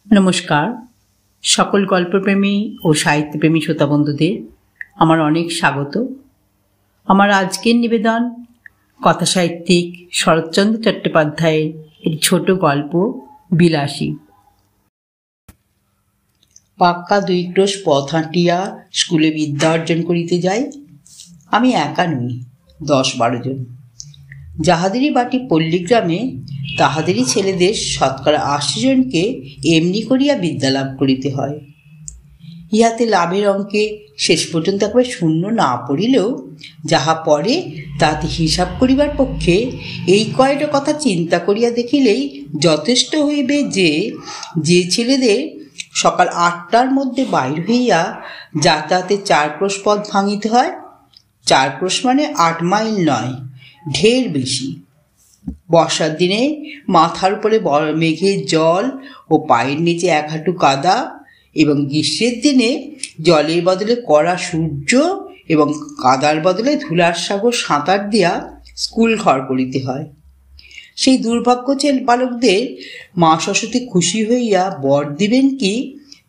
নমস্কার। সকল গল্পপ্রেমী ও সাহিত্যপ্রেমী শ্রোতা বন্ধুদের আমার অনেক স্বাগত। আমার আজকের নিবেদন কথাসাহিত্যিক শরৎচন্দ্র চট্টোপাধ্যায়ের একটি ছোট গল্প বিলাসী। পাক্কা 2 ক্রোশ পথ হাঁটিয়া স্কুলে বিদ্যা অর্জন করিতে যাই। আমি একা নই, 10-12 জন। যাহাদেরই বাটি পল্লীগ্রামে তাহাদেরই ছেলেদের শতকরা 80 জনকে এমনি করিয়া বিদ্যালাভ করিতে হয়। ইহাতে লাভের অঙ্কে শেষ পর্যন্ত একবার শূন্য না পড়িলেও যাহা পড়ে তাতে হিসাব করিবার পক্ষে এই কয়টা কথা চিন্তা করিয়া দেখিলেই যথেষ্ট হইবে যে ছেলেদের সকাল 8টার মধ্যে বাইর হইয়া যাতায়াতে 4 ক্রোশ পথ ভাঙিতে হয়। 4 ক্রোশ মানে 8 মাইল নয়, ঢের বেশি। বর্ষার দিনে মাথার উপরে মেঘের জল ও পায়ের নিচে 1 হাঁটু কাদা, এবং গ্রীষ্মের দিনে জলের বদলে কড়া সূর্য এবং কাদার বদলে ধুলার সাগর সাঁতার দিয়া স্কুল ঘর করিতে হয়। সেই দুর্ভাগ্য বালকদের মা সরস্বতী খুশি হইয়া বর দিবেন কি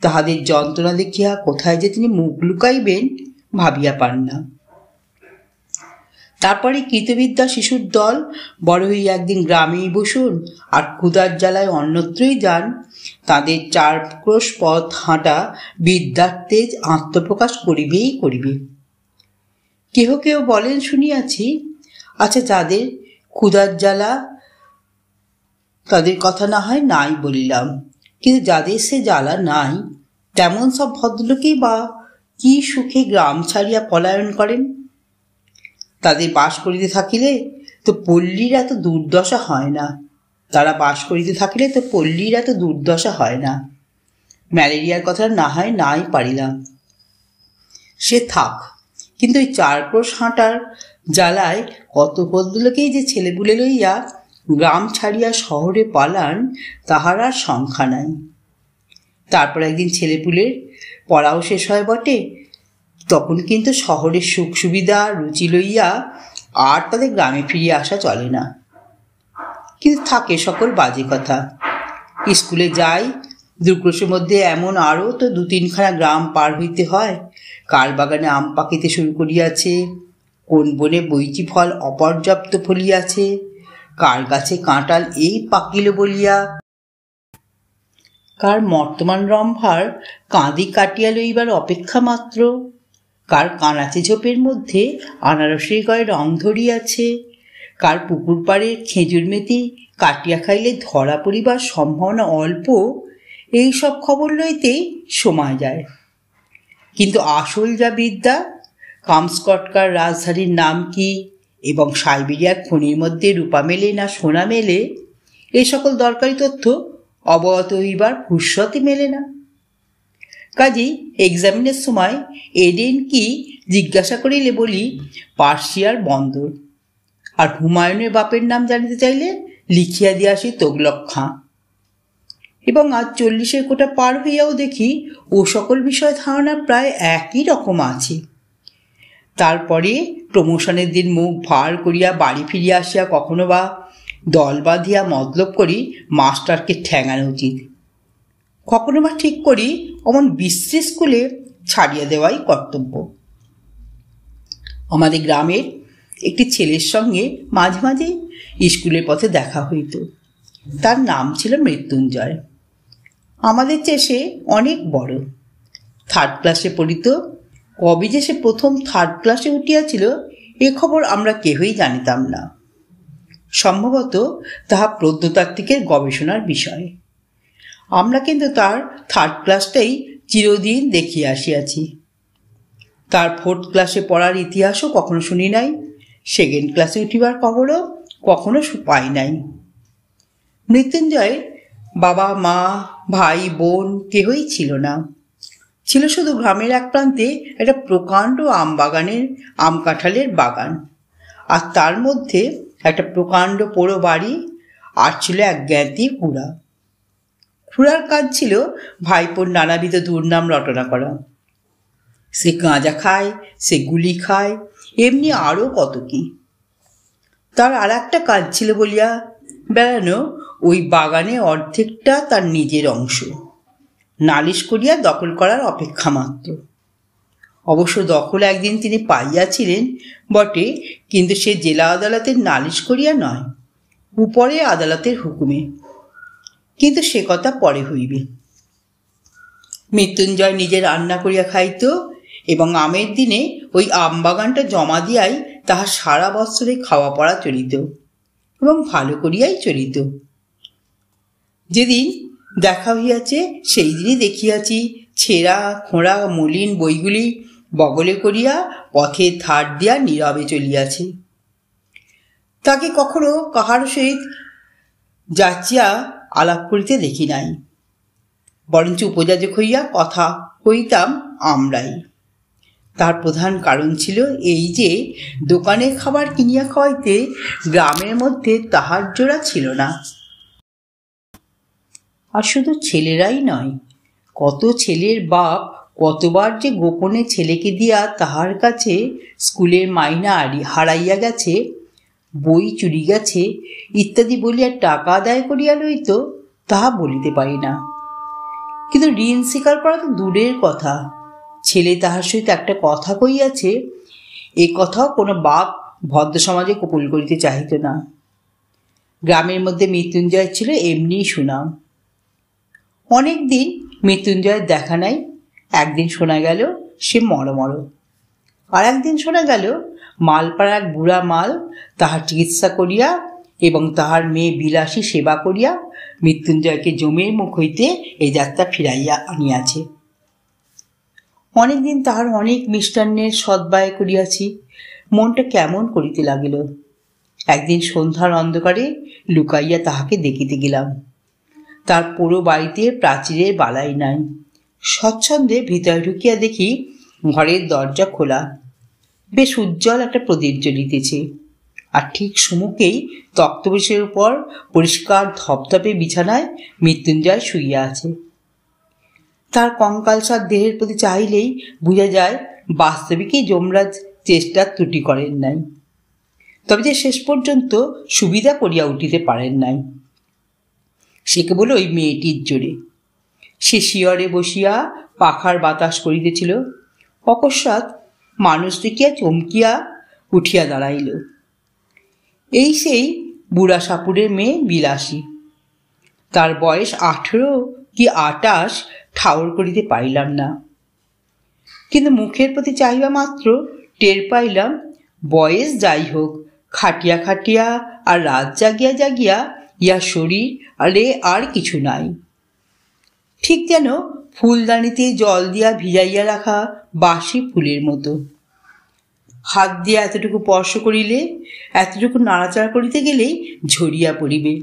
তাহাদের যন্ত্রণা দেখিয়া কোথায় যে তিনি মুখ লুকাইবেন ভাবিয়া পান না। তারপরে কৃতবিদ্যা শিশুর দল বড় হইয়া একদিন গ্রামেই বসুন আর ক্ষুধার জ্বালায় অন্যত্রই যান। তাদের 4 ক্রোশ পথ হাঁটা বিদ্যার তেজ আত্মপ্রকাশ করিবেই করিবে। কেহ কেউ বলেন শুনিয়াছি, আচ্ছা যাদের ক্ষুধার জ্বালা তাদের কথা না হয় নাই বলিলাম, কিন্তু যাদের সে জ্বালা নাই তেমন সব ভদ্রলোকেই বা কি সুখে গ্রাম ছাড়িয়া পলায়ন করেন। তাদের বাস করিতে থাকিলে তো পল্লীর এত দুর্দশা হয় না। ম্যালেরিয়ার কথা না হয় নাই পারিলাম, সে থাক। কিন্তু ওই 4 ক্রোশ হাঁটার জ্বালায় কত ভদ্রলোকেই যে ছেলেপুলে লইয়া গ্রাম ছাড়িয়া শহরে পালান তাহার আর সংখ্যা নাই। তারপর একদিন ছেলেপুলের পড়াও শেষ হয় বটে, তখন কিন্তু শহরের সুখ সুবিধা রুচি লইয়া আর তাদের গ্রামে ফিরিয়ে আসা চলে না। কিন্তু থাকে সকল বাজে কথা। স্কুলে যাই, 2 ক্রোশের মধ্যে এমন আরও তো 2-3খানা গ্রাম পার হইতে হয়। কার বাগানে আম পাকিতে শুরু করিয়াছে, কোন বনে বৈচি ফল অপর্যাপ্ত ফলিয়াছে, কার গাছে কাঁঠাল এই পাকিল বলিয়া কার বর্তমান রম্ভার কাঁদি কাটিয়া লইবার অপেক্ষা মাত্র, কার কানাচে ঝোপের মধ্যে আনারসের গায়ে রং ধরিয়াছে, কার পুকুর পাড়ের খেজুর মেথি কাটিয়া খাইলে ধরা পড়িবার সম্ভাবনা অল্প, এই সব খবর লইতেই সময় যায়। কিন্তু আসল যা বিদ্যা, কামস্কটকার রাজধানীর নাম কি এবং সাইবেরিয়ার খনির মধ্যে রূপা মেলে না সোনা মেলে, এ সকল দরকারি তথ্য অবগত হইবার ফুরসতই মেলে না। কাজেই এক্সামিনের সময় এডেন কি জিজ্ঞাসা করিলে বলি পার্সিয়ার বন্দর, আর হুমায়ুনের বাপের নাম জানিতে চাইলে লিখিয়া দিয়া আসি তোগলক খাঁ। এবং আজ 40-এর কোটা পার হইয়াও দেখি ও সকল বিষয় ধারণা প্রায় একই রকম আছে। তারপরে প্রমোশনের দিন মুখ ভার করিয়া বাড়ি ফিরিয়া আসিয়া কখনো বা দল বাঁধিয়া মতলব করি মাস্টারকে ঠ্যাঙানো উচিত, কখনো বা ঠিক করি অমন বিশ্রী স্কুলে ছাড়িয়া দেওয়াই কর্তব্য। আমাদের গ্রামের একটি ছেলের সঙ্গে মাঝে মাঝে স্কুলের পথে দেখা হইত। তার নাম ছিল মৃত্যুঞ্জয়। আমাদের চেয়ে সে অনেক বড়, 3rd ক্লাসে পড়িত। কবে যে সে প্রথম 3rd ক্লাসে উঠিয়াছিল এ খবর আমরা কেহই জানিতাম না। সম্ভবত তাহা প্রত্নতাত্ত্বিকের গবেষণার বিষয়। আমরা কিন্তু তার 3rd ক্লাসটাই চিরদিন দেখিয়া আসিয়াছি। তার 4th ক্লাসে পড়ার ইতিহাসও কখনো শুনি নাই, 2nd ক্লাসে উঠিবার খবরও কখনো পাই নাই। মৃত্যুঞ্জয়ের বাবা মা ভাই বোন কেহই ছিল না। ছিল শুধু গ্রামের এক প্রান্তে একটা প্রকাণ্ড আম বাগানের আম কাঁঠালের বাগান, আর তার মধ্যে একটা প্রকাণ্ড পোড়ো বাড়ি, আর ছিল এক জ্ঞাতি খুড়া। খুড়ার কাজ ছিল ভাইপোর নানাবিধ দুর্নাম রটনা করা। সে গাঁজা খায়, সে গুলি খায়, এমনি আরও কত কি। তার আর একটা কাজ ছিল বলিয়া বেড়ানো ওই বাগানে অর্ধেকটা তার নিজের অংশ। নালিশ করিয়া দখল করার অপেক্ষা মাত্র। অবশ্য দখল একদিন তিনি পাইয়াছিলেন বটে, কিন্তু সে জেলা আদালতের নালিশ করিয়া নয়, উপরে আদালতের হুকুমে। কিন্তু সে কথা পরে হইবে। মৃত্যুঞ্জয় নিজে রান্না করিয়া খাইত এবং আমের দিনে ওই আমবাগানটা জমা দিয়াই তাহার সারা বৎসরে খাওয়া পড়া চলিত, এবং ভালো করিয়াই চলিত। যেদিন দেখা হইয়াছে সেই দিনই দেখিয়াছি ছেঁড়া খোঁড়া মলিন বইগুলি বগলে করিয়া পথের ধার দিয়া নীরবে চলিয়াছে। তাকে কখনো কাহার সহিত যাচিয়া আলাপ করিতে দেখি নাই, বরঞ্চ উপযাজক হইয়া কথা কইতাম আমরাই। তার প্রধান কারণ ছিল এই যে দোকানের খাবার কিনিয়া খাওয়াইতে গ্রামের মধ্যে তাহার জোড়া ছিল না। আর শুধু ছেলেরাই নয়, কত ছেলের বাপ কতবার যে গোপনে ছেলেকে দিয়া তাহার কাছে স্কুলের মাইনা হারাইয়া গেছে, বই চুরি গেছে ইত্যাদি বলিয়া টাকা আদায় করিয়া লইত, তাহা বলিতে পারি না। কিন্তু ঋণ স্বীকার করা তো দূরের কথা, ছেলে তাহার সহিত একটা কথা কইয়াছে, এ কথাও কোনো বাপ ভদ্র সমাজে কবুল করিতে চাহিত না। গ্রামের মধ্যে মৃত্যুঞ্জয় ছিল এমনি সুনাম। অনেক দিন মৃত্যুঞ্জয়ের দেখা নাই। একদিন শোনা গেল সে মরমর, আর একদিন শোনা গেল মালপাড়ার এক বুড়া মাল তাহার চিকিৎসা করিয়া এবং তাহার মেয়ে বিলাসী সেবা করিয়া মৃত্যুঞ্জয়কে জমের মুখ হইতে এই যাত্রা ফিরাইয়া আনিয়াছে। অনেকদিন তাহার অনেক মিষ্টান্নের সদ্ব্যয় করিয়াছি, মনটা কেমন করিতে লাগিল। একদিন সন্ধ্যার অন্ধকারে লুকাইয়া তাহাকে দেখিতে গেলাম। তার পুরো বাড়িতে প্রাচীরের বালাই নাই। স্বচ্ছন্দে ভিতরে ঢুকিয়া দেখি ঘরের দরজা খোলা, বেশ উজ্জ্বল একটা প্রদীপ জ্বলিতেছে, আর ঠিক সম্মুখেই তক্তপোশের উপর পরিষ্কার ধপধপে বিছানায় মৃত্যুঞ্জয় শুইয়া আছে। তার কঙ্কালসার দেহের প্রতি চাহিলেই বোঝা যায় বাস্তবিকই যমরাজ চেষ্টার ত্রুটি করেন নাই, তবে যে শেষ পর্যন্ত সুবিধা করিয়া উঠিতে পারেন নাই সে কেবল ওই মেয়েটির জোরে। সে শিয়রে বসিয়া পাখার বাতাস করিতেছিল, অকস্মাৎ মানুষ দেখিয়া চমকিয়া উঠিয়া দাঁড়াইল। এই সেই বুড়া সাপুরের মেয়ে বিলাসী। তার বয়স 18 কি 28 ঠাউর করিতে পারিলাম না, কিন্তু মুখের প্রতি চাহিবা মাত্র টের পাইলাম বয়স যাই হোক, খাটিয়া খাটিয়া আর রাত জাগিয়া জাগিয়া ইয়া শরীর আরে আর কিছু নাই। ঠিক যেন ফুলদানিতে জল দিয়া ভিজাইয়া রাখা বাসি ফুলের মতো। হাত দিয়া এতটুকু স্পর্শ করিলে, এতটুকু নাড়াচাড়া করিতে গেলেই ঝরিয়া পড়িবে।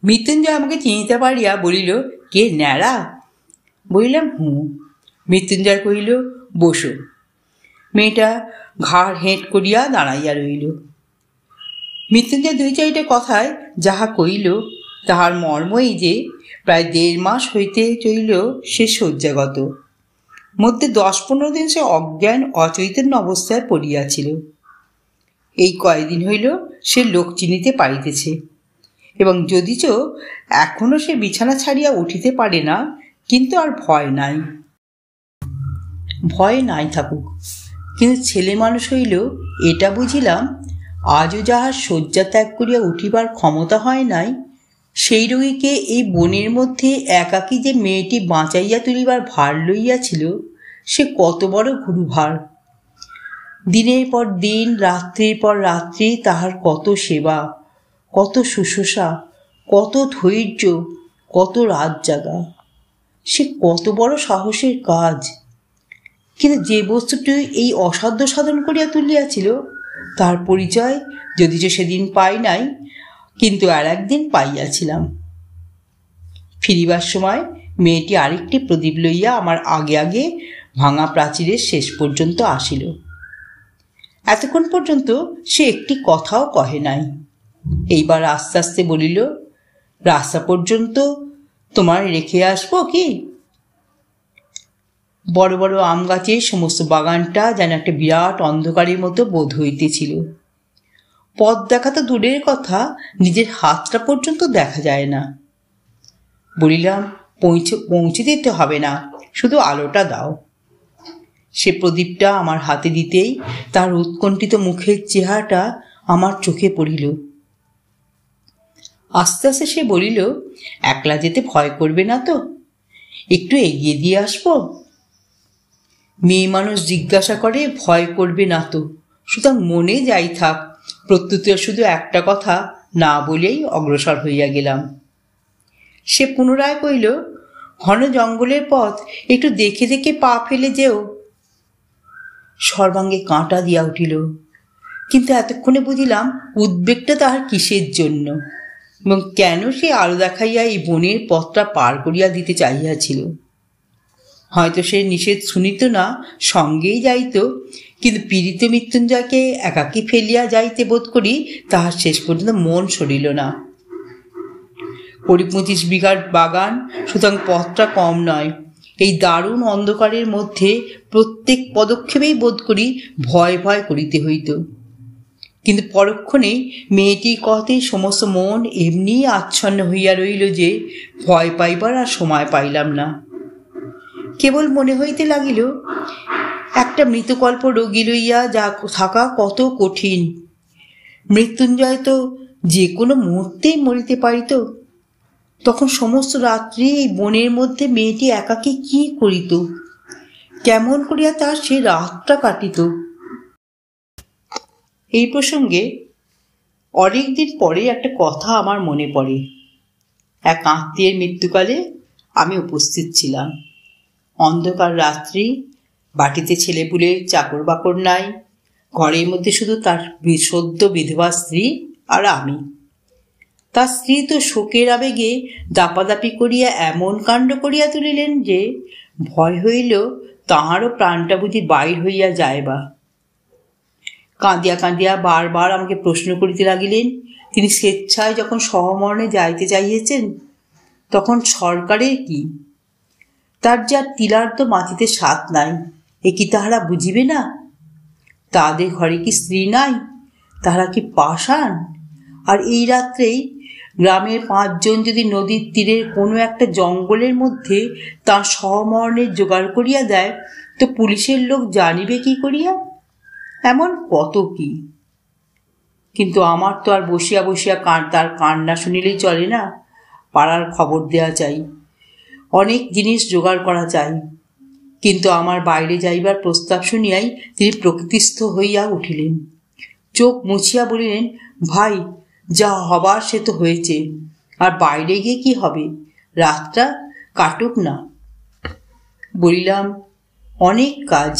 মৃত্যুঞ্জয় আমাকে চিনিতে পারিয়া বলিল, কে ন্যাড়া? বলিলাম, হুঁ। মৃত্যুঞ্জয় কহিল, বসো। মেয়েটা ঘাড় হেঁট করিয়া দাঁড়াইয়া রইল। মৃত্যুঞ্জয় 2-4 কথায় যাহা কইল তাহার মর্ম এই যে প্রায় 1.5 মাস হইতে চলিল সে শয্যাগত। মধ্যে 10-15 দিন সে অজ্ঞান অচৈতন্য অবস্থায় পড়িয়াছিল। এই কয়দিন হইল সে লোক চিনিতে পারিতেছে, এবং যদিচ এখনো সে বিছানা ছাড়িয়া উঠিতে পারে না, কিন্তু আর ভয় নাই। ভয় নাই থাকুক, কিন্তু ছেলে মানুষ হইল এটা বুঝিলাম, আজও যাহার শয্যা ত্যাগ করিয়া উঠিবার ক্ষমতা হয় নাই, সেই রোগীকে এই বনের মধ্যে একাকী যে মেয়েটি বাঁচাইয়া তুলিবার ভার লইয়াছিল, সে কত বড় গুরুভার। দিনের পর দিন, রাত্রির পর রাত্রি তাহার কত সেবা, কত শুশ্রূষা, কত ধৈর্য, কত রাত জাগা, সে কত বড় সাহসের কাজ। কিন্তু যে বস্তুটি এই অসাধ্য সাধন করিয়া তুলিয়াছিল তার পরিচয় যদিচ সেদিন পাই নাই, কিন্তু আর একদিন পাইয়াছিলাম। ফিরিবার সময় মেয়েটি আরেকটি প্রদীপ লইয়া আমার আগে আগে ভাঙা প্রাচীরের শেষ পর্যন্ত আসিল। এতক্ষণ পর্যন্ত সে একটি কথাও কহে নাই। এইবার আস্তে আস্তে বলিল, রাস্তা পর্যন্ত তোমার রেখে আসবো কি? বড় বড় আম গাছের সমস্ত বাগানটা যেন একটা বিরাট অন্ধকারের মতো বোধ হইতেছিল। পথ দেখা তো দূরের কথা, নিজের হাতটা পর্যন্ত দেখা যায় না। বলিলাম, পৌঁছে দিতে হবে না, শুধু আলোটা দাও। সে প্রদীপটা আমার হাতে দিতেই তার উৎকণ্ঠিত মুখের চেহারাটা আমার চোখে পড়িল। আস্তে আস্তে সে বলিল, একলা যেতে ভয় করবে না তো? একটু এগিয়ে দিয়ে আসবো? মেয়ে মানুষ জিজ্ঞাসা করে ভয় করবে না তো, সুতরাং মনে যাই থাক। প্রত্যুত্তরে শুধু একটা কথা না বলেই অগ্রসর হইয়া গেলাম। সে পুনরায় কইল, ঘন জঙ্গলের পথ, একটু দেখে দেখে পা ফেলে যেও। সর্বাঙ্গে কাঁটা দিয়া উঠিল, কিন্তু এতক্ষণে বুঝিলাম উদ্বেগটা তাহার কিসের জন্য এবং কেন সে আলো দেখাইয়া এই বনের পথটা পার করিয়া দিতে চাহিয়াছিল। হয়তো সে নিষেধ শুনিত না, সঙ্গেই যাইত, কিন্তু পীড়িত মৃত্যুঞ্জয়কে একাকী ফেলিয়া যাইতে বোধ করি তাহার শেষ পর্যন্ত মন সরিল না। ২৫ বিঘার বাগান, সুতরাং পথটা কম নয়। এই দারুণ অন্ধকারের মধ্যে প্রত্যেক পদক্ষেপেই বোধ করি ভয় ভয় করিতে হইত। কিন্তু পরক্ষণেই মেয়েটির কথাতেই সমস্ত মন এমনি আচ্ছন্ন হইয়া রইল যে ভয় পাইবার আর সময় পাইলাম না। কেবল মনে হইতে লাগিল, একটা মৃতকল্প রোগী লইয়া যা থাকা কত কঠিন। মৃত্যুঞ্জয় তো যে কোনো মুহূর্তেই মরিতে পারিত। তখন সমস্ত রাত্রি এই বনের মধ্যে মেয়েটি একাকী কি করিত? কেমন করিয়া তার সে রাতটা কাটিত? এই প্রসঙ্গে অনেক দিন পরে একটা কথা আমার মনে পড়ে। এক আত্মীয়ের মৃত্যুকালে আমি উপস্থিত ছিলাম। অন্ধকার রাত্রি, বাটিতে ছেলেপুলে চাকর বাকর নাই, ঘরের মধ্যে শুধু তার সদ্য বিধবা স্ত্রী আর আমি। তার স্ত্রী তো শোকের আবেগে দাপাদাপি করিয়া এমন কাণ্ড করিয়া তুলিলেন যে ভয় হইল তাহারও প্রাণটা বুঝি বাইর হইয়া যায় বা। কাঁদিয়া কাঁদিয়া বারবার আমাকে প্রশ্ন করিতে লাগিলেন, তিনি স্বেচ্ছায় যখন সহমরণে যাইতে চাইয়েছেন তখন সরকারের কি? তার যা তিলার্ধ মাটিতে সাথ নাই, এ কি তাহারা বুঝিবে না? তাদের ঘরে কি স্ত্রী নাই? তাহারা কি পাষাণ? আর এই রাত্রেই গ্রামের 5 জন যদি নদীর তীরের কোনো একটা জঙ্গলের মধ্যে তার সহমরণের জোগাড় করিয়া দেয়, তো পুলিশের লোক জানিবে কি করিয়া? এমন কত কি। কিন্তু আমার তো আর বসিয়া বসিয়া তার কান্না শুনিলেই চলে না। পাড়ার খবর দেয়া চাই, অনেক জিনিস জোগাড় করা চাই। কিন্তু আমার বাইরে যাইবার প্রস্তাব শুনিয়াই তিনি প্রকৃতিস্থ হইয়া উঠিলেন। চোখ মুছিয়া বলিলেন, ভাই, যা হবার সে তো হয়েছে, আর বাইরে গিয়ে কি হবে? রাতটা কাটুক না। বলিলাম, অনেক কাজ,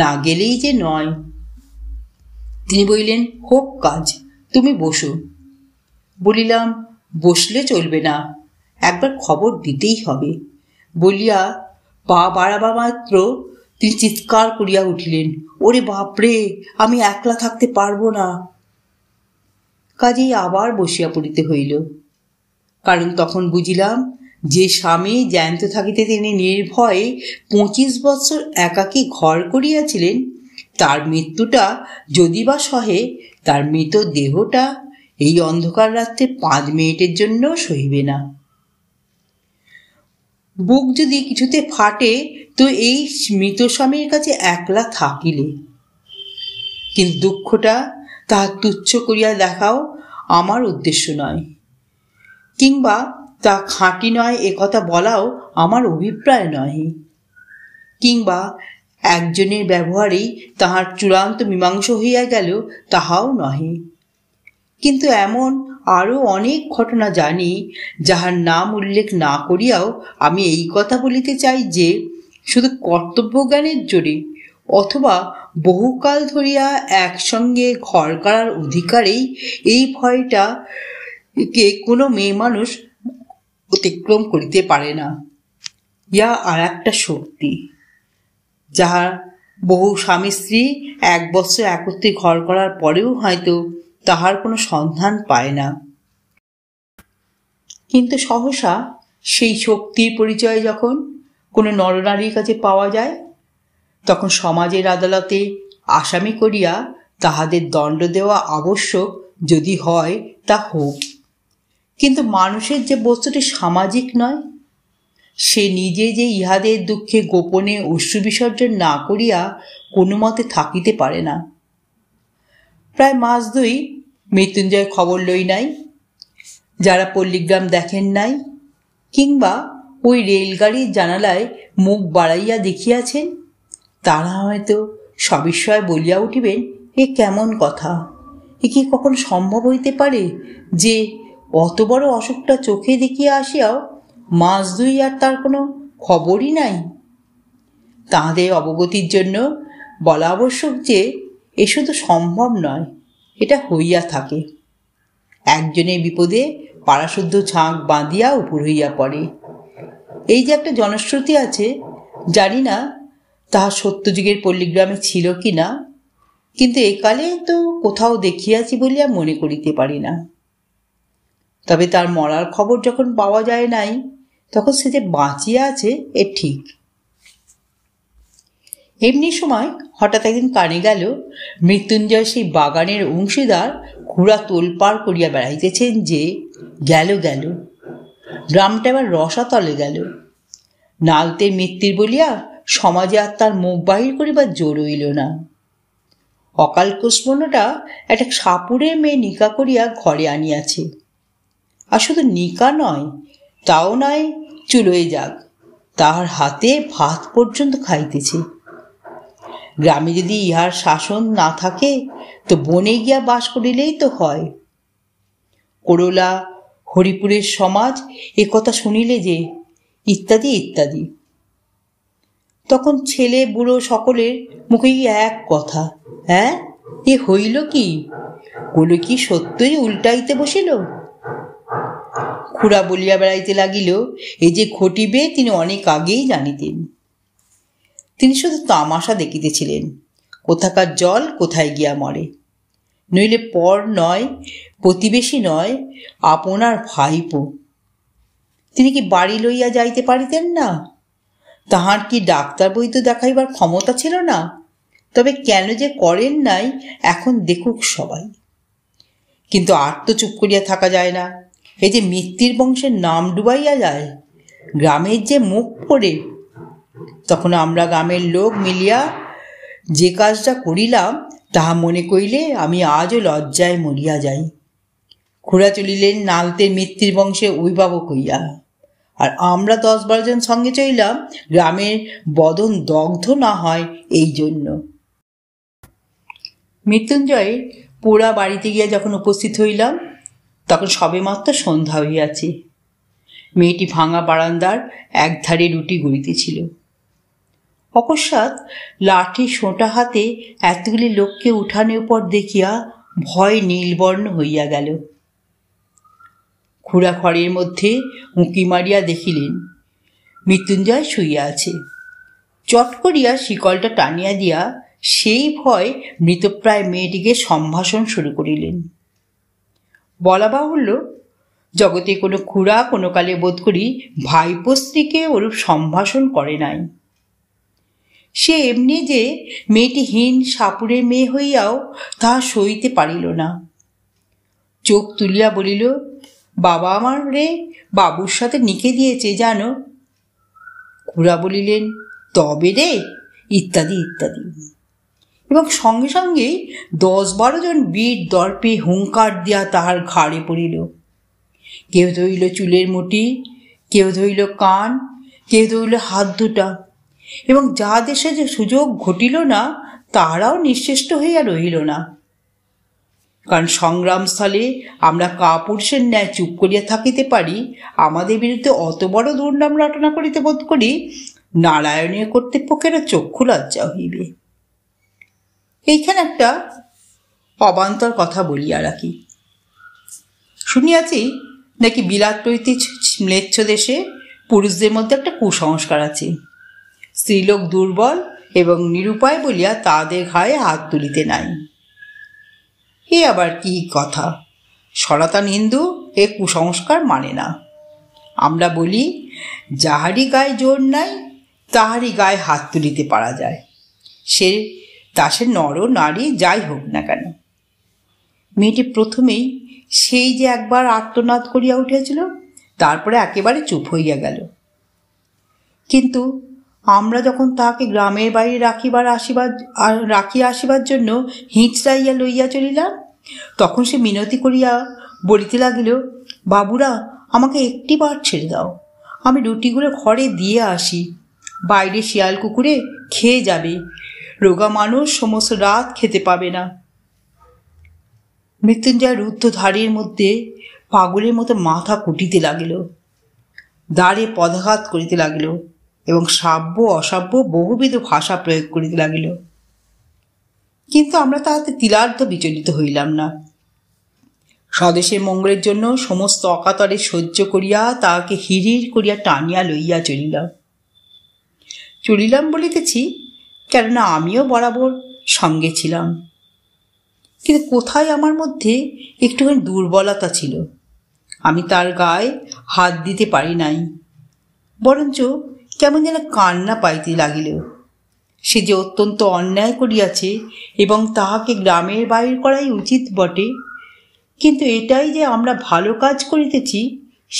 না গেলেই যে নয়। তিনি বললেন, হোক কাজ, তুমি বসো। বলিলাম, বসলে চলবে না, একবার খবর দিতেই হবে। বলিয়া পা বাড়াবা মাত্র তিনি চিৎকার করিয়া উঠিলেন, ওরে বাপরে, আমি একলা থাকতে পারবো না। কাজেই আবার বসিয়া পড়িতে হইল। কারণ তখন বুঝিলাম যে স্বামী জ্যান্ত থাকিতে তিনি নির্ভয়ে 25 বৎসর একাকী ঘর করিয়াছিলেন, তার মৃত্যুটা যদি বা সহে, তার মৃত দেহটা এই অন্ধকার রাত্রে 5 মিনিটের জন্য সহিবে না। বুক যদি কিছুতে ফাটে তো এই মৃত স্বামীর কাছে একলা থাকিলে। কিন্তু দুঃখটা তাহার তুচ্ছ করিয়া দেখাও আমার উদ্দেশ্য নয়, কিংবা তা খাঁটি নয় একথা বলাও আমার অভিপ্রায় নয়, কিংবা একজনের ব্যবহারেই তাহার চূড়ান্ত মীমাংসা হইয়া গেল তাহাও নহে। কিন্তু এমন আরও অনেক ঘটনা জানি, যাহার নাম উল্লেখ না করিয়াও আমি এই কথা বলিতে চাই যে শুধু কর্তব্যজ্ঞানের জোরে অথবা বহুকাল ধরিয়া একসঙ্গে ঘর করার অধিকারেই এই ভয়টাকে কোনো মেয়ে মানুষ অতিক্রম করিতে পারে না। ইয়া আর একটা শক্তি, যাহার বহু স্বামী স্ত্রী 1 বছর একত্রে ঘর করার পরেও হয়তো তাহার কোনো সন্ধান পায় না। কিন্তু সহসা সেই শক্তির পরিচয় যখন কোনো নরনারীর কাছে পাওয়া যায়, তখন সমাজের আদালতে আসামি করিয়া তাহাদের দণ্ড দেওয়া আবশ্যক যদি হয় তা হোক। কিন্তু মানুষের যে বস্তুটি সামাজিক নয়, সে নিজে যে ইহাদের দুঃখে গোপনে অশ্রু বিসর্জন না করিয়া কোনো মতে থাকিতে পারে না। প্রায় মাস 2 মৃত্যুঞ্জয় খবর লই নাই। যারা পল্লীগ্রাম দেখেন নাই কিংবা ওই রেলগাড়ির জানালায় মুখ বাড়াইয়া দেখিয়াছেন, তারা হয়তো সবিস্ময়ে বলিয়া উঠিবেন, এ কেমন কথা, এ কি কখন সম্ভব হইতে পারে যে অত বড় অসুখটা চোখে দেখিয়া আসিয়াও মাস 2 আর তার কোনো খবরই নাই। তাঁদের অবগতির জন্য বলা আবশ্যক যে এ শুধু সম্ভব নয়, এটা হইয়া থাকে। একজনের বিপদে পাড়াশুদ্ধ ছাঁক বাঁধিয়া উপর হইয়া পড়ে, এই যে একটা জনশ্রুতি আছে, জানি না তাহা সত্যযুগের পল্লীগ্রামে ছিল কি না, কিন্তু একালে তো কোথাও দেখিয়াছি বলিয়া মনে করিতে পারি না। তবে তার মরার খবর যখন পাওয়া যায় নাই, তখন সে যে বাঁচিয়া আছে এ ঠিক। এমনি সময় হঠাৎ একদিন কানে গেল, মৃত্যুঞ্জয় সেই বাগানের অংশীদার খুড়া তোলপাড় করিয়া বেড়াইতেছেন যে গেল গেল, গ্রামটা এবার রসাতলে গেল। নালতের মৃত্যুর বলিয়া সমাজে আর তার মুখ বাহির করিবার জোর হইল না। অকাল কুষ্মণ্ডটা একটা সাপুরের মেয়ে নিকা করিয়া ঘরে আনিয়াছে, আর শুধু নিকা নয়, তাও নয় চুলোয় যাক, তাহার হাতে ভাত পর্যন্ত খাইতেছে। গ্রামে যদি ইহার শাসন না থাকে তো বনে গিয়া বাস করিলেই তো হয়। করলা হরিপুরের সমাজ এ কথা শুনিলে যে ইত্যাদি ইত্যাদি। তখন ছেলে বুড়ো সকলের মুখেই এক কথা, হ্যাঁ এ হইল কি, গুলো কি সত্যই উল্টাইতে বসিল? খুড়া বলিয়া বেড়াইতে লাগিল, এই যে ঘটিবে তিনি অনেক আগেই জানিতেন। তিনি শুধু তামাশা দেখিতেছিলেন, কোথাকার জল কোথায় গিয়া মরে। নইলে পর নয়, প্রতিবেশী নয়, আপনার ভাইপো। তিনি কি বাড়ি লইয়া যাইতে পারিতেন না? তাহার কি ডাক্তার বৈদ্য দেখাইবার ক্ষমতা ছিল না? তবে কেন যে করেন নাই এখন দেখুক সবাই। কিন্তু আর তো চুপ করিয়া থাকা যায় না, এই যে মৃত্যুর বংশের নাম ডুবাইয়া যায়, গ্রামের যে মুখ পড়ে। তখন আমরা গ্রামের লোক মিলিয়া যে কাজটা করিলাম তাহা মনে করিলে আমি আজও লজ্জায় মরিয়া যাই। খুড়া চলিলেন নালতের মৃত্যুর বংশে অভিভাবক হইয়া, আর আমরা 10-12 জন সঙ্গে চলিলাম গ্রামের বদন দগ্ধ না হয় এই জন্য। মৃত্যুঞ্জয় পোড়া বাড়িতে গিয়া যখন উপস্থিত হইলাম, তখন সবেমাত্র সন্ধ্যা হইয়াছে। মেয়েটি ভাঙা বারান্দার একধারে রুটি গড়িতেছিল। অকস্মাৎ লাঠি সোঁটা হাতে এতগুলি লোককে উঠানের উপর দেখিয়া ভয় নীলবর্ণ হইয়া গেল। খুড়া ঘরের মধ্যে উঁকি মারিয়া দেখিলেন মৃত্যুঞ্জয় শুইয়া আছে। চট করিয়া শিকলটা টানিয়া দিয়া সেই ভয় মৃতপ্রায় মেয়েটিকে সম্ভাষণ শুরু করিলেন। বলা বাহুল্য, জগতে কোনো খুড়া কোনো কালে বোধ করি ভাইপো স্ত্রীকে ওরূপ সম্ভাষণ করে নাই। সে এমনি যে মেয়েটি হীন সাপুরের মেয়ে হইয়াও তাহা সইতে পারিল না। চোখ তুলিয়া বলিল, বাবা আমার রে বাবুর সাথে নিকে দিয়েছে জানো। খুড়া বলিলেন, তবে রে, ইত্যাদি ইত্যাদি, এবং সঙ্গে সঙ্গেই 10-12 জন বীর দর্পে হুঙ্কার দিয়া তাহার ঘাড়ে পড়িল। কেউ ধরিল চুলের মুঠি, কেউ ধরিল কান, কেউ ধরিল হাত দুটা, এবং যাহাদের সে যে সুযোগ ঘটিল না তাহারাও নিশ্চেষ্ট হইয়া রহিল না। কারণ সংগ্রামস্থলে আমরা কাপুরুষের ন্যায় চুপ করিয়া থাকিতে পারি, আমাদের বিরুদ্ধে অত বড় দুর্নাম রটনা করিতে বোধ করি নারায়ণীয় কর্তৃপক্ষেরও চক্ষু লজ্জা হইবে। এইখানে একটা অবান্তর কথা বলিয়া রাখি। শুনিয়াছি নাকি বিলাত প্রভৃতি ম্লেচ্ছ দেশে পুরুষদের মধ্যে একটা কুসংস্কার আছে, স্ত্রীলোক দুর্বল এবং নিরুপায় বলিয়া তাদের ঘায়ে হাত তুলিতে নাই। এ আবার কি কথা? সনাতন হিন্দু এ কুসংস্কার মানে না। আমরা বলি, যাহারই গায়ে জোর নাই তাহারই গায়ে হাত তুলিতে পারা যায়, সে নর নারী যাই হোক না কেন। মেয়েটি প্রথমেই সেই যে একবার আর্তনাদ করিয়া উঠিয়াছিল, তারপরে একেবারে চুপ হইয়া গেল। কিন্তু আমরা যখন তাহাকে গ্রামের বাইরে রাখিয়া আসিবার জন্য হিঁচড়াইয়া লইয়া চলিলাম, তখন সে মিনতি করিয়া বলিতে লাগিল, বাবুরা, আমাকে একটি বার ছেড়ে দাও, আমি রুটিগুলো ঘরে দিয়ে আসি, বাইরে শিয়াল কুকুরে খেয়ে যাবে, রোগা মানুষ সমস্ত রাত খেতে পাবে না। মৃত্যুঞ্জয় রুদ্ধ ধারের মধ্যে পাগলের মতো মাথা কুটিতে লাগিল, দ্বারে পদাঘাত করিতে লাগিল এবং শ্রাব্য অশ্রাব্য বহুবিধ ভাষা প্রয়োগ করিতে লাগিল। কিন্তু আমরা তাহাতে তিলার্ধ বিচলিত হইলাম না। স্বদেশের মঙ্গলের জন্য সমস্ত অকাতরে সহ্য করিয়া তাহাকে হিড়ির করিয়া টানিয়া লইয়া চলিলাম বলিতেছি, কেননা আমিও বরাবর সঙ্গে ছিলাম। কিন্তু কোথায় আমার মধ্যে একটুখানি দুর্বলতা ছিল, আমি তার গায়ে হাত দিতে পারি নাই, বরঞ্চ কেমন যেন কান্না পাইতে লাগিল। সে যে অত্যন্ত অন্যায় করিয়াছে এবং তাহাকে গ্রামের বাইর করাই উচিত বটে, কিন্তু এটাই যে আমরা ভালো কাজ করিতেছি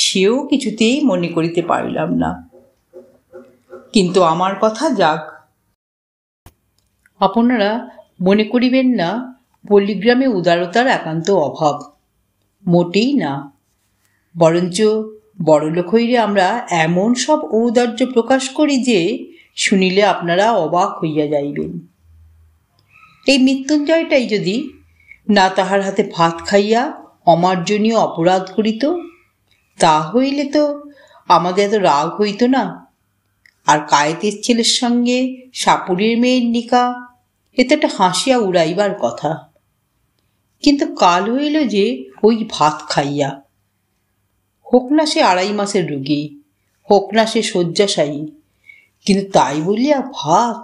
সেও কিছুতেই মনে করিতে পারিলাম না। কিন্তু আমার কথা যাক, আপনারা মনে করিবেন না পল্লীগ্রামে উদারতার একান্ত অভাব, মোটেই না, বরঞ্চ বড়লোক হইলে আমরা এমন সব ঔদার্য প্রকাশ করি যে শুনিলে আপনারা অবাক হইয়া যাইবেন। এই মৃত্যুঞ্জয়টাই যদি না তাহার হাতে ভাত খাইয়া অমার্জনীয় অপরাধ করিত, তা হইলে তো আমাদের এত রাগ হইত না। আর কায়েতের ছেলের সঙ্গে সাপুরের মেয়ের নিকা, এতে একটা হাসিয়া উড়াইবার কথা। কিন্তু কাল হইল যে ওই ভাত খাইয়া, হোক না সে 2.5 মাসের রোগী, হোক না সে শয্যাশায়ী, কিন্তু তাই বলিয়া ভাত,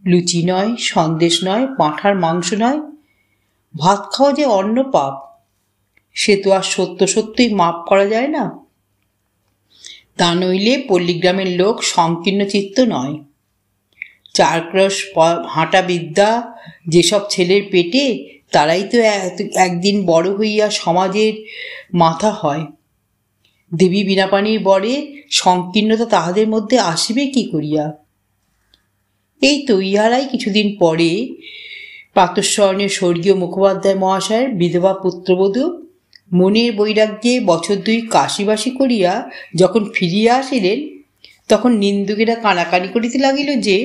লুচি নয়, সন্দেশ নয়, পাঁঠার মাংস নয়, ভাত খাওয়া যে অন্য পাপ, সে তো আর সত্যই মাপ করা যায় না। তা নইলে পল্লীগ্রামের লোক সংকীর্ণ চিত্ত নয়। 4 ক্রোশ হাঁটা বিদ্যা যেসব ছেলের পেটে, তারাই তো একদিন বড় হইয়া সমাজের মাথা হয়। দেবী বীণাপাণির বরে সংকীর্ণতা তাহাদের মধ্যে আসিবে কি করিয়া? এই তো ইহারাই কিছুদিন পরে প্রাতঃস্মরণীয় স্বর্গীয় মুখোপাধ্যায় মহাশয়ের বিধবা পুত্রবধূ মনের বৈরাগ্যে বছর 2 কাশিবাসী করিয়া যখন ফিরিয়া আসিলেন, তখন নিন্দুকেরা কানাকানি করিতে লাগিল যে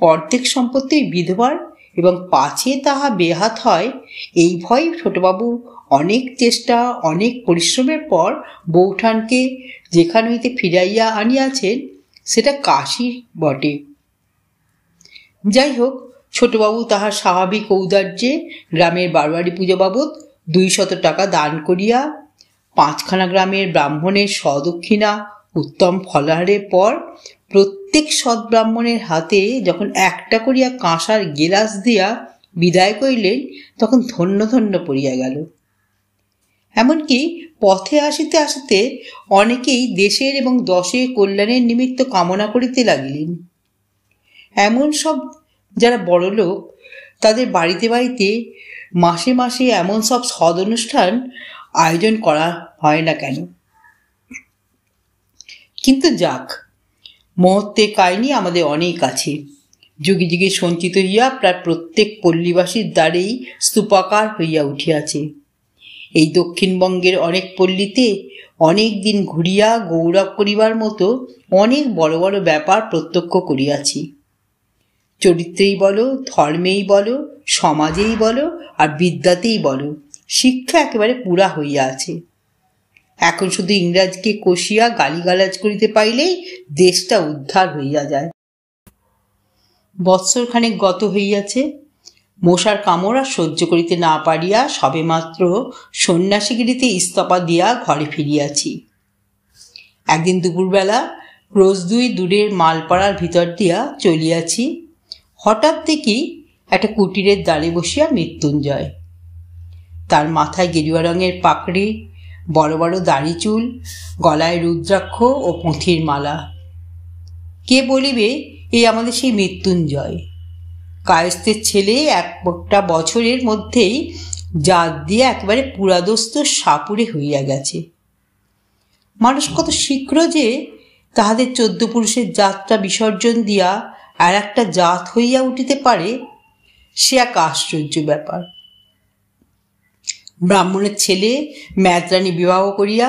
অর্ধেক সম্পত্তি বিধবার এবং পাছে তাহা বেহাত হয়, এই ভয় ছোটবাবু অনেক চেষ্টা অনেক পরিশ্রমের পর বৌঠানকে যেখান হইতে ফিরাইয়া আনিয়াছেন, সেটা কাশী বটে। যাই হোক, ছোটবাবু তাহার স্বাভাবিক ঔদার্যে গ্রামের বারোয়ারি পূজা বাবদ 200 টাকা দান করিয়া 5খানা গ্রামের ব্রাহ্মণের সদক্ষিণা উত্তম ফলাহারের পর প্রত্যেক সৎব্রাহ্মণের হাতে যখন একটা করিয়া কাঁসার গেলাস দিয়া বিদায় করিলেন, তখন ধন্য ধন্য পড়িয়া গেল। এমনকি পথে আসিতে আসিতে অনেকেই দেশের এবং দশের কল্যাণের নিমিত্ত কামনা করিতে লাগিলেন। এমন সব যারা বড় লোক, তাদের বাড়িতে বাড়িতে মাসে মাসে এমন সব সদ অনুষ্ঠান আয়োজন করা হয় না কেন? কিন্তু যাক, মুহূর্তে কাহিনী আমাদের অনেক আছে, যুগে যুগে সঞ্চিত হইয়া প্রায় প্রত্যেক পল্লীবাসীর দ্বারেই স্তূপাকার হইয়া উঠিয়াছে। এই দক্ষিণবঙ্গের অনেক পল্লীতে অনেক দিন ঘুরিয়া গৌরব করিবার মতো অনেক বড় বড় ব্যাপার প্রত্যক্ষ করিয়াছি। চরিত্রেই বলো, ধর্মেই বলো, সমাজেই বলো, আর বিদ্যাতেই বলো, শিক্ষা একেবারে পুরা হইয়া আছে। এখন শুধু ইংরাজকে কষিয়া গালিগালাজ করিতে পাইলেই দেশটা উদ্ধার হইয়া যায়। বৎসরখানেক গত হইয়াছে, মশার কামড় আর সহ্য করিতে না পারিয়া সবেমাত্র সন্ন্যাসীগিরিতে ইস্তফা দিয়া ঘরে ফিরিয়াছি। একদিন দুপুরবেলা রোজ 2 দূরের মালপাড়ার ভিতর দিয়া চলিয়াছি, হঠাৎ দেখি একটা কুটিরের দ্বারে বসিয়া মৃত্যুঞ্জয়। তার মাথায় গেরুয়া রঙের পাকড়ি, বড় বড় দাড়ি চুল, গলায় রুদ্রাক্ষ ও পুঁথির মালা। কে বলিবে এই আমাদের সেই মৃত্যুঞ্জয়? কায়স্থের ছেলে, 1টা বছরের মধ্যেই জাত দিয়ে একেবারে পুরাদস্ত সাপুরে হইয়া গেছে। মানুষ কত শীঘ্র যে তাহাদের 14 পুরুষের জাতটা বিসর্জন দিয়া আর একটা জাত হইয়া উঠিতে পারে, সে এক আশ্চর্য ব্যাপার। ব্রাহ্মণের ছেলে ম্যাতরানী বিবাহ করিয়া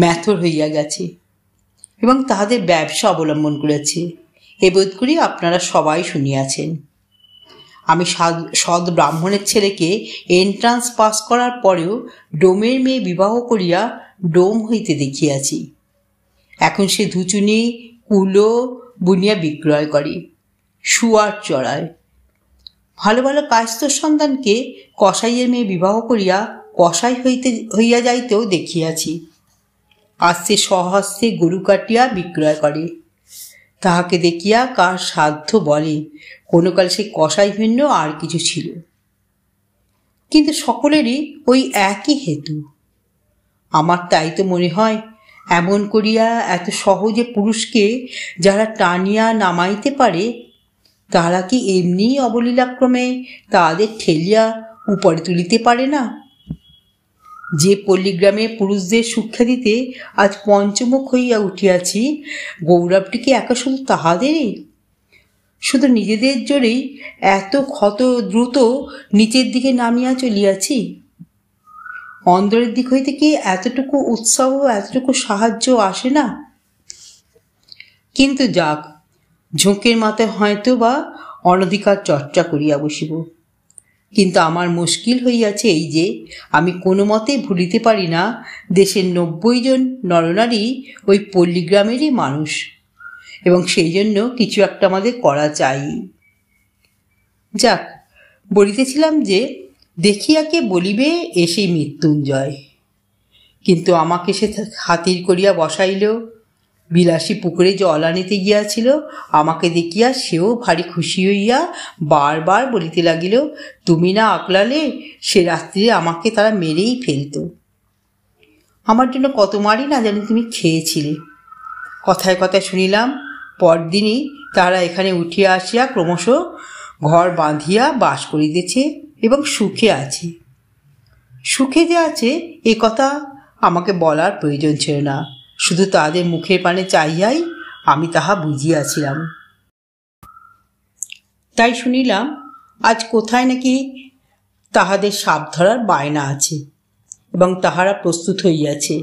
ম্যাথর হইয়া গেছে এবং তাহাদের ব্যবসা অবলম্বন করেছে, এ বোধ করি আপনারা সবাই শুনিয়াছেন। আমি সৎ ব্রাহ্মণের ছেলেকে এন্ট্রান্স পাস করার পরেও ডোমের মেয়ে বিবাহ করিয়া ডোম হইতে দেখিয়াছি। এখন সে ধুচুনি কুলো বুনিয়া বিক্রয় করে, শুয়ার চড়ায়। ভালো ভালো কায়স্থর সন্তানকে কসাইয়ের মেয়ে বিবাহ করিয়া কসাই হইয়া যাইতেও দেখিয়াছি। আজ সে স্বহস্তে গরু কাটিয়া বিক্রয় করে। তাহাকে দেখিয়া কার সাধ্য বলে কোনো কাল সে কসাই ভিন্ন আর কিছু ছিল। কিন্তু সকলেরই ওই একই হেতু। আমার তাই তো মনে হয়, এমন করিয়া এত সহজে পুরুষকে যারা টানিয়া নামাইতে পারে, তারা কি এমনি অবলীলাক্রমে তাদের ঠেলিয়া উপরে তুলিতে পারে না? যে পল্লীগ্রামে পুরুষদের সুখ্যাতিতে আজ পঞ্চমুখ হইয়া উঠিয়াছি, গৌরবটি কি একা শুধু তাহাদেরই? শুধু নিজেদের জোরেই এত ক্ষত দ্রুত নিচের দিকে নামিয়া চলিয়াছি? অন্তরের দিক হইতে কি এতটুকু উৎসাহ, এতটুকু সাহায্য আসে না? কিন্তু যাক, ঝোঁকের মাথায় হয়তো বা অনধিকার চর্চা করিয়া বসিব। কিন্তু আমার মুশকিল হইয়াছে এই যে, আমি কোনো মতে ভুলিতে পারি না দেশের 90 জন নরনারী ওই পল্লীগ্রামেরই মানুষ, এবং সেই জন্য কিছু একটা আমাদের করা চাই। যাক, বলিতেছিলাম যে দেখিয়াকে বলিবে এসেই মৃত্যুঞ্জয়, কিন্তু আমাকে সে হাতির করিয়া বসাইল। বিলাসী পুকুরে জল আনিতে গিয়াছিল, আমাকে দেখিয়া সেও ভারী খুশি হইয়া বারবার বলিতে লাগিল, তুমি না আকলালে সে রাত্রিরে আমাকে তারা মেরেই ফেলত। আমার জন্য কত মারি না জানি তুমি খেয়েছিলে। কথায় কথায় শুনিলাম পরদিনই তারা এখানে উঠিয়া আসিয়া ক্রমশ ঘর বাঁধিয়া বাস করিতেছে এবং সুখে আছে। সুখে যে আছে এ কথা আমাকে বলার প্রয়োজন ছিল না, শুধু তাদের মুখের পানে চাইয়াই আমি তাহা বুঝিয়াছিলাম। তাই শুনিলাম আজ কোথায় নাকি তাহাদের সাপ ধরার বায়না আছে এবং তাহারা প্রস্তুত হইয়াছে।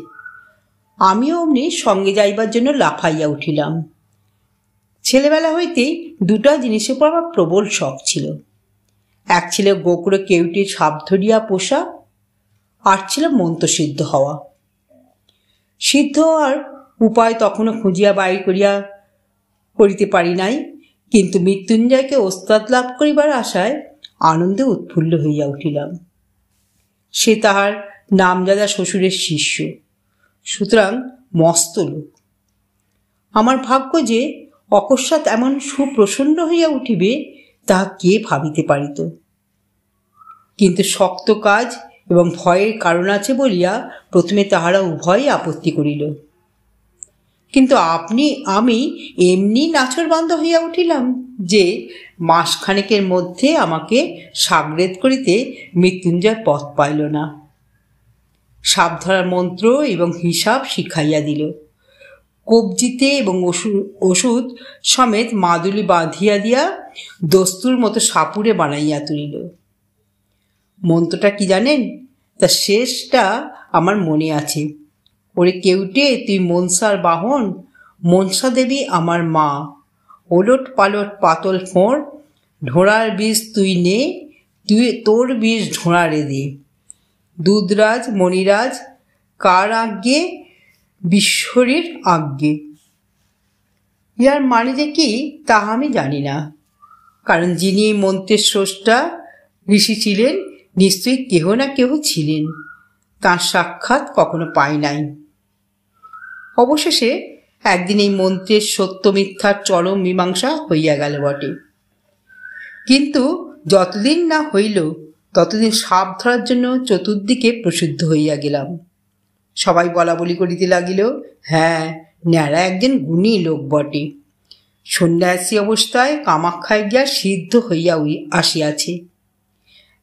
আমিও অমনি সঙ্গে যাইবার জন্য লাফাইয়া উঠিলাম। ছেলেবেলা হইতেই দুটা জিনিসের উপর আমার প্রবল শখ ছিল। এক ছিল গোকুড়ে কেউটির সাপ ধরিয়া পোষা, আর ছিল মন্ত্রসিদ্ধ হওয়া। সিদ্ধ হওয়ার উপায় তখনও খুঁজিয়া বাইর করিতে পারি নাই, কিন্তু মৃত্যুঞ্জয়কে ওস্তাদ লাভ করিবার আশায় আনন্দে উৎফুল্ল হইয়া উঠিলাম। সে তাহার নামজাদা শ্বশুরের শিষ্য, সুতরাং মস্ত লোক। আমার ভাগ্য যে অকস্মাৎ এমন সুপ্রসন্ন হইয়া উঠিবে তাহা কে ভাবিতে পারিত। কিন্তু শক্ত কাজ এবং ভয়ের কারণ আছে বলিয়া প্রথমে তাহারা উভয়ই আপত্তি করিল। কিন্তু আমি এমনি নাছোড়বান্দা হইয়া উঠিলাম যে মাসখানেকের মধ্যে আমাকে সাগরেদ করিতে মৃত্যুঞ্জয় পথ পাইল না। সাপ ধরার মন্ত্র এবং হিসাব শিখাইয়া দিল। কবজিতে এবং ওষুধ সমেত মাদুলি বাঁধিয়া দিয়া দস্তুর মতো সাপুরে বানাইয়া তুলিল। মন্ত্রটা কি জানেন? তা শেষটা আমার মনে আছে। ওরে কেউটে তুই মনসার বাহন, মনসা দেবী আমার মা, ওলট পালট পাতল ফোঁড়, ঢোঁড়ার বীজ তুই নে, তোর বীজ ঢোঁড়ারে দে, দুধরাজ মণিরাজ কার আজ্ঞে, বিশ্বরীর আজ্ঞে। ইহার মানে যে কি তাহা আমি জানি না, কারণ যিনি এই মন্ত্রের স্রষ্টা ঋষি ছিলেন নিশ্চয়ই কেহ না কেহ ছিলেন, তাঁর সাক্ষাৎ কখনো পাই নাই। অবশেষে একদিন এই মন্ত্রের সত্য মিথ্যার চরম মীমাংসা হইয়া গেল বটে, কিন্তু যতদিন না হইল ততদিন সাপ ধরার জন্য চতুর্দিকে প্রসিদ্ধ হইয়া গেলাম। সবাই বলা বলি করিতে লাগিল, হ্যাঁ, ন্যাড়া একজন গুণী লোক বটে। সন্ন্যাসী অবস্থায় কামাখ্যায় গিয়া সিদ্ধ হইয়া আসিয়াছে।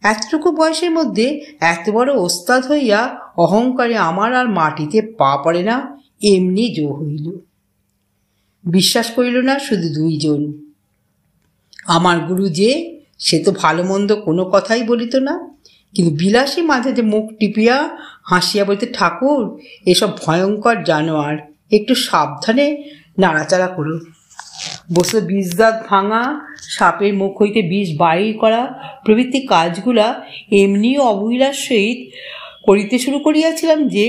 এতটুকু বয়সের মধ্যে এত বড় ওস্তাদ হইয়া অহংকারে আমার আর মাটিতে পা পড়ে না, এমনি জো হইল। বিশ্বাস করিল না শুধু 2 জন। আমার গুরু যে, সে তো ভালো মন্দ কোনো কথাই বলিত না, কিন্তু বিলাসী মাঝে যে মুখ টিপিয়া হাসিয়া বলিতে, ঠাকুর এসব ভয়ঙ্কর জানোয়ার, একটু সাবধানে নাড়াচাড়া করো। বসে বিষ দাঁত ভাঙা, সাপের মুখ হইতে বিষ বাহির করা প্রভৃতি কাজগুলা এমনি অবহেলার সহিত করিতে শুরু করিয়াছিলাম যে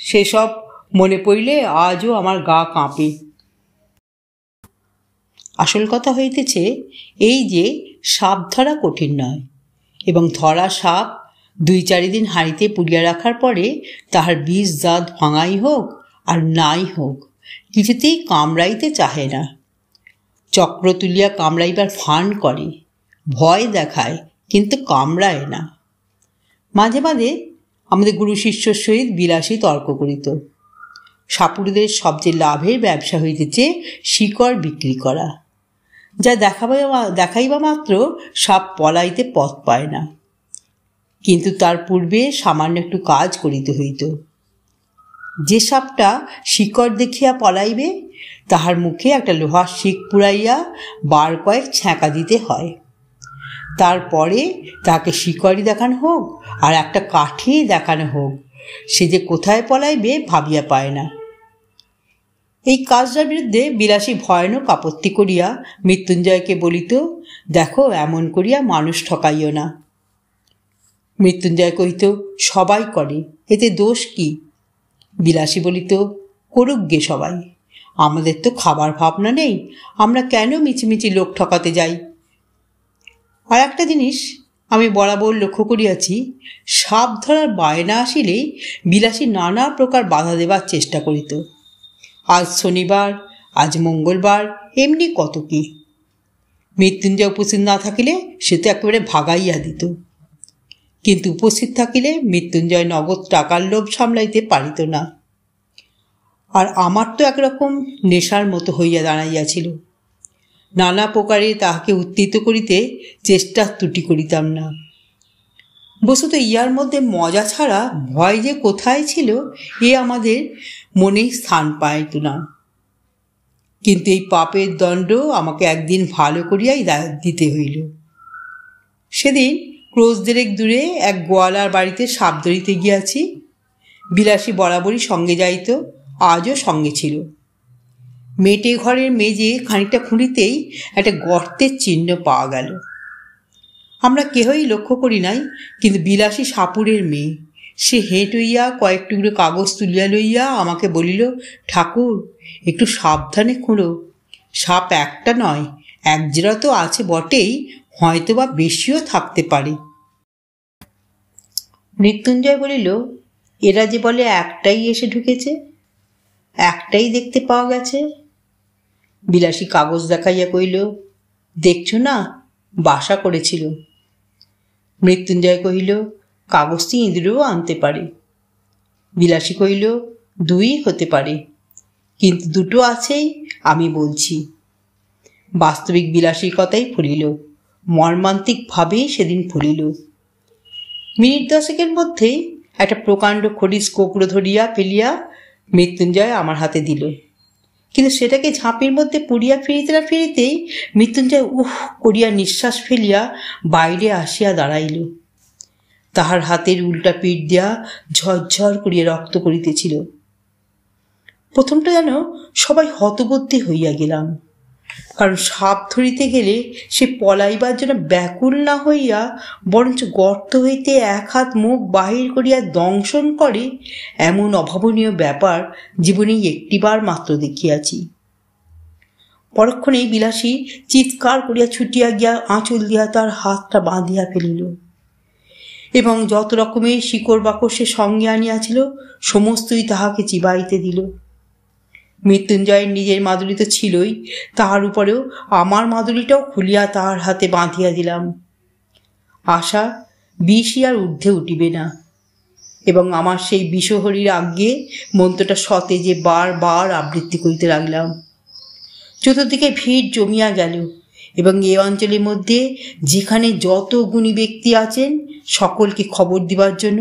সেসব মনে পড়িলে আজও আমার গা কাঁপে। আসল কথা হইতেছে এই যে সাপ ধরা কঠিন নয়, এবং ধরা সাপ 2-4 দিন হাঁড়িতে পুড়িয়া রাখার পরে তাহার বিষ দাঁত ভাঙাই হোক আর নাই হোক, কিছুতেই কামড়াইতে চাহে না। চক্র তুলিয়া কামড়াইবার ফান করে, ভয় দেখায়, কিন্তু কামড়ায় না। মাঝে মাঝে আমাদের গুরু শিষ্যর সহিত বিলাসী তর্ক করিত। সাপুড়েদের সবচেয়ে লাভের ব্যবসা হইতেছে শিকড় বিক্রি করা, যা দেখাইবা মাত্র সাপ পলাইতে পথ পায় না, কিন্তু তার পূর্বে সামান্য একটু কাজ করিতে হইত। যে সাপটা শিকড় দেখিয়া পলাইবে তাহার মুখে একটা লোহার শিক পুড়াইয়া 12 কয়েক ছ্যাঁকা দিতে হয়। তারপরে তাকে শিকড়ই দেখানো হোক আর একটা কাঠি দেখানো হোক, সে যে কোথায় পলাইবে ভাবিয়া পায় না। এই কাজটার বিরুদ্ধে বিলাসী ভয়ানক আপত্তি করিয়া মৃত্যুঞ্জয়কে বলিত, দেখো এমন করিয়া মানুষ ঠকাইও না। মৃত্যুঞ্জয় কহিত, সবাই করে, এতে দোষ কি? বিলাসী বলিত, করুক গে সবাই, আমাদের তো খাবার ভাবনা নেই, আমরা কেন মিছিমিছি লোক ঠকাতে যাই? আর একটা জিনিস আমি বরাবর লক্ষ্য করিয়াছি, সাপ ধরার বায়না আসিলেই বিলাসী নানা প্রকার বাধা দেবার চেষ্টা করিত। আজ শনিবার, আজ মঙ্গলবার, এমনি কত কি। মৃত্যুঞ্জয় উপস্থিত না থাকিলে সে তো একেবারে ভাগাইয়া দিত, কিন্তু উপস্থিত থাকিলে মৃত্যুঞ্জয় নগদ টাকার লোভ সামলাইতে পারিত না। আর আমার তো একরকম নেশার মতো হইয়া দাঁড়াইয়াছিল। নানা প্রকারে তাহাকে উত্তেজিত করিতে চেষ্টা ত্রুটি করিতাম না। বস্তুত ইহার মধ্যে মজা ছাড়া ভয় যে কোথায় ছিল এ আমাদের মনে স্থান পাইত না। কিন্তু এই পাপের দণ্ড আমাকে একদিন ভালো করিয়াই দিতে হইল। সেদিন ক্রোশ 1.5 দূরে এক গোয়ালার বাড়িতে সাপ ধরিতে গিয়াছি। বিলাসী বরাবরই সঙ্গে যাইত, আজও সঙ্গে ছিল। মেটে ঘরের মেঝে খানিকটা খুঁড়িতেই একটা গর্তের চিহ্ন পাওয়া গেল। আমরা কেহই লক্ষ্য করি নাই, কিন্তু বিলাসী সাপুরের মেয়ে। সে হেঁট হইয়া কয়েক টুকরো কাগজ তুলিয়া লইয়া আমাকে বলিল, ঠাকুর একটু সাবধানে খুঁড়ো, সাপ একটা নয়, 1 জোড়া তো আছে বটেই, হয়তো বা বেশিও থাকতে পারে। মৃত্যুঞ্জয় বলিল, এরা যে বলে একটাই এসে ঢুকেছে, একটাই দেখতে পাওয়া গেছে। বিলাসী কাগজ দেখাইয়া কইল, দেখছো না, বাসা করেছিল। মৃত্যুঞ্জয় কহিল, কাগজটি ইঁদুরেও আনতে পারে। বিলাসী কহিল, 2ই হতে পারে, কিন্তু 2টো আছেই, আমি বলছি। বাস্তবিক বিলাসীর কথাই ফলিল, মর্মান্তিকভাবেই সেদিন ফলিল। মিনিট 10 মধ্যেই একটা প্রকাণ্ড খড়িস কোকড়ো ধরিয়া ফেলিয়া মৃত্যুঞ্জয় আমার হাতে দিল, কিন্তু সেটাকে ঝাঁপির মধ্যে পুড়িয়া ফিরিতে না ফিরিতেই মৃত্যুঞ্জয় উহ করিয়া নিঃশ্বাস ফেলিয়া বাইরে আসিয়া দাঁড়াইল। তাহার হাতের উল্টা পিঠ দিয়া ঝরঝর করিয়া রক্ত করিতেছিল। প্রথমটা যেন সবাই হতবুদ্ধি হইয়া গেলাম, কারণ সাপ ধরিতে গেলে সে পলাইবার জন্য ব্যাকুল না হইয়া বরঞ্চ গর্ত হইতে 1 হাত মুখ বাহির করিয়া দংশন করে, এমন অভাবনীয় ব্যাপার জীবনেই একটিবার মাত্র দেখিয়াছি। পরক্ষণেই বিলাসী চিৎকার করিয়া ছুটিয়া গিয়া আঁচল দিয়া তার হাতটা বাঁধিয়া ফেলিল এবং যত রকমের শিকড় বাকড় সে সঙ্গে আনিয়াছিল সমস্তই তাহাকে চিবাইতে দিল। মৃত্যুঞ্জয়ের নিজের মাদুলি তো ছিলই, তাহার উপরেও আমার মাদুলিটাও খুলিয়া তাহার হাতে বাঁধিয়া দিলাম। আশা বিষই আর ঊর্ধ্বে উঠিবে না, এবং আমার সেই বিষহরীর আজ্ঞে মন্ত্রটা সতেজে বারবার আবৃত্তি করিতে লাগলাম। চতুর্দিকে ভিড় জমিয়া গেল, এবং এ অঞ্চলের মধ্যে যেখানে যত গুণী ব্যক্তি আছেন সকলকে খবর দিবার জন্য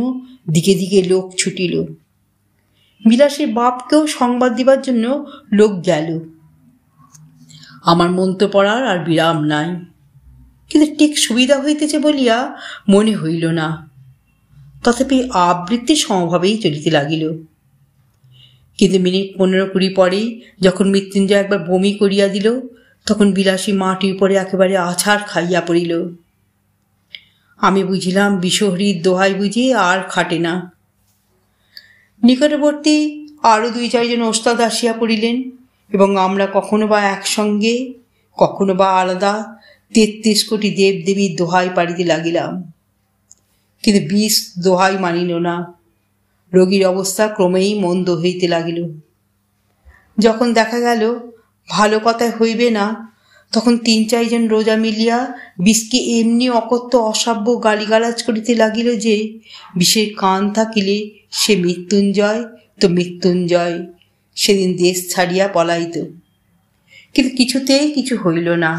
দিকে দিকে লোক ছুটিল। বিলাসীর বাপকেও সংবাদ দিবার জন্য লোক গেল। আমার মন্ত্র পড়ার আর বিরাম নাই, কিন্তু ঠিক সুবিধা হইতেছে বলিয়া মনে হইল না। তথাপি আবৃত্তি সমভাবেই চলিতে লাগিল। কিন্তু মিনিট 15-20 পরেই যখন মৃত্যুঞ্জয় একবার বমি করিয়া দিল, তখন বিলাসী মাটির উপরে একেবারে আছাড় খাইয়া পড়িল। আমি বুঝিলাম বিশহরীর দোহাই বুঝি আর খাটে না। নিকটবর্তী আরও 2-4 জন ওস্তাদ আসিয়া পড়িলেন এবং আমরা কখনো বা একসঙ্গে, কখনো বা আলাদা 33 কোটি দেবদেবীর দোহাই পাড়িতে লাগিলাম। কিন্তু 20 দোহাই মানিল না। রোগীর অবস্থা ক্রমেই মন্দ হইতে লাগিল। যখন দেখা গেল ভালো কথায় হইবে না, তখন 3-4 জন রোজা মিলিয়া বিষকে এমনি অকথ্য অসাব্য গালিগালাজ করিতে লাগিল যে বিষের কান থাকিলে সে মৃত্যুঞ্জয় তো মৃত্যুঞ্জয়, সেদিন দেশ ছাড়িয়া পলাইত। কিন্তু কিছুতেই কিছু হইল না।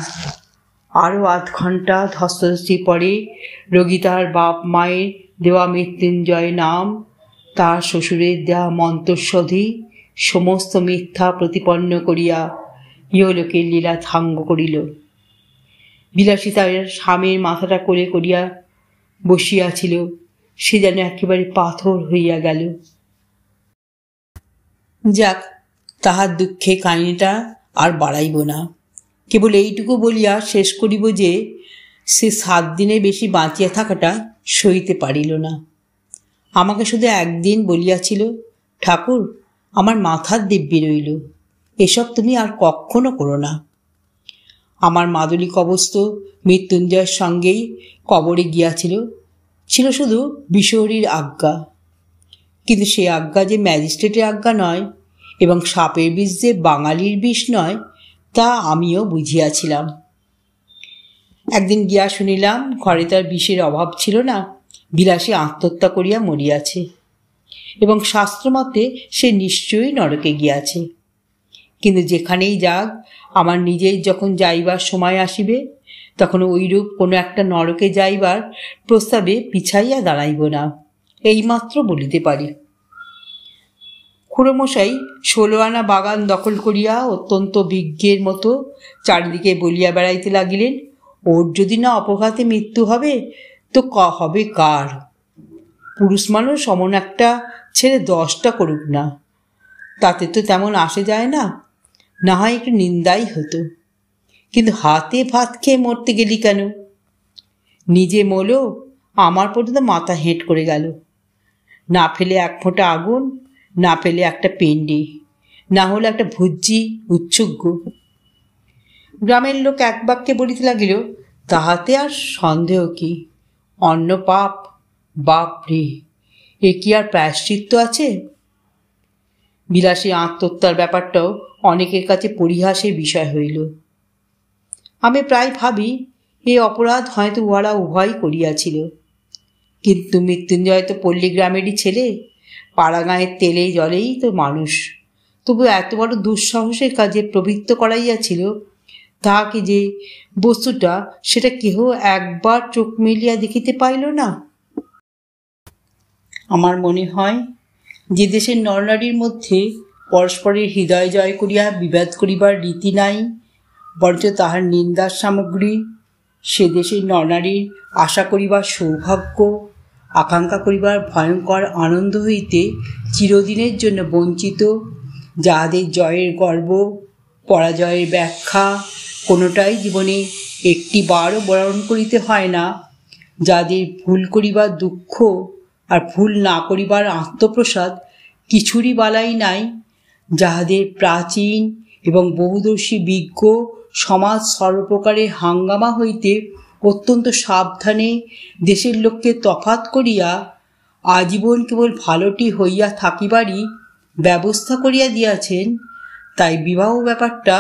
আরও আধ ঘণ্টা ধস্তাধস্তি পরে রোগী তার বাপ মায়ের দেওয়া মৃত্যুঞ্জয় নাম, তার শ্বশুরের দেওয়া মন্ত্রস্বধি সমস্ত মিথ্যা প্রতিপন্ন করিয়া ইহলোকের লীলা থাঙ্গ করিল। বিলাসী তার স্বামীর মাথাটা কোলে করিয়া বসিয়াছিল, সে যেন একেবারে পাথর হইয়া গেল। যাক, তাহার দুঃখে কাহিনীটা আর বাড়াইব না। কেবল এইটুকু বলিয়া শেষ করিব যে সে 7 দিনে বেশি বাঁচিয়া থাকাটা সইতে পারিল না। আমাকে শুধু একদিন বলিয়াছিল, ঠাকুর, আমার মাথার দিব্যি রইল, এসব তুমি আর কখনো করো না। আমার মাদুলি কবস্ত মৃত্যুঞ্জয়ের সঙ্গেই কবরে গিয়াছিল, ছিল শুধু বিশহরীর আজ্ঞা। কিন্তু সে আজ্ঞা যে ম্যাজিস্ট্রেটের আজ্ঞা নয় এবং সাপের বিষ যে বাঙালির বিষ নয়, তা আমিও বুঝিয়াছিলাম। একদিন গিয়া শুনিলাম ঘরে তার বিষের অভাব ছিল না, বিলাসী আত্মহত্যা করিয়া মরিয়াছে এবং শাস্ত্রমতে সে নিশ্চয়ই নরকে গিয়াছে। কিন্তু যেখানেই যাক, আমার নিজের যখন যাইবার সময় আসিবে, তখন ওইরূপ কোনো একটা নরকে যাইবার প্রস্তাবে পিছাইয়া দাঁড়াইব না, এইমাত্র বলিতে পারি। খুড়োমশাই 16 আনা বাগান দখল করিয়া অত্যন্ত বিজ্ঞের মতো চারিদিকে বলিয়া বেড়াইতে লাগিলেন, ওর যদি না অপঘাতে মৃত্যু হবে তো হবে কার? পুরুষ মানুষ অমন একটা ছেলে 10টা করুক না, তাতে তো তেমন আসে যায় না, না হয় একটু নিন্দাই হতো। কিন্তু হাতে ভাত খেয়ে মরতে গেলি কেন? নিজে মরলো, আমার পর্যন্ত মাথা হেঁট করে গেল। না ফেলে 1 ফোঁটা আগুন, না পেলে একটা পেন্ডি, না হলে একটা ভুজ্জি উচ্ছুগ্য। গ্রামের লোক এক বাক্যে বলিতে লাগিল, তাহাতে আর সন্দেহ কি? অন্য পাপ, বাপরে, এ কি আর প্রায়শ্চিত্ত আছে? বিলাসী আত্মহত্যার ব্যাপারটাও অনেকের কাছে পরিহাসের বিষয় হইল। আমি প্রায় ভাবি এ অপরাধ হয়তো উহারা উভয় করিয়াছিল। কিন্তু মৃত্যুঞ্জয় তো পল্লী গ্রামেরই ছেলে, পাড়াগাঁয়ের তেলে জলেই তো মানুষ, তবু এত বড় দুঃসাহসের কাজে প্রবৃত্ত করাইয়াছিল, তাহাকে যে বস্তুটা সেটা কেহ একবার চোখ মেলিয়া দেখিতে পাইল না। আমার মনে হয় যে দেশের নরনারীর মধ্যে পরস্পরের হৃদয় জয় করিয়া বিবাদ করিবার রীতি নাই, বরঞ্চ তাহার নিন্দার সামগ্রী, সে দেশের নরনারীর আশা করিবার সৌভাগ্য, আকাঙ্ক্ষা করিবার ভয়ঙ্কর আনন্দ হইতে চিরদিনের জন্য বঞ্চিত, যাহাদের জয়ের গর্ব, পরাজয়ের ব্যাখ্যা কোনোটাই জীবনে একটিবারও বরণ করিতে হয় না, যাদের ভুল করিবার দুঃখ আর ভুল না করিবার আত্মপ্রসাদ কিছুরই বালাই নাই, যাহাদের প্রাচীন এবং বহুদর্শী বিজ্ঞ সমাজ সর্বপ্রকারে হাঙ্গামা হইতে অত্যন্ত সাবধানে দেশের লোককে তফাত করিয়া আজীবন কেবল ভালোটি হইয়া থাকিবারই ব্যবস্থা করিয়া দিয়াছেন, তাই বিবাহ ব্যাপারটা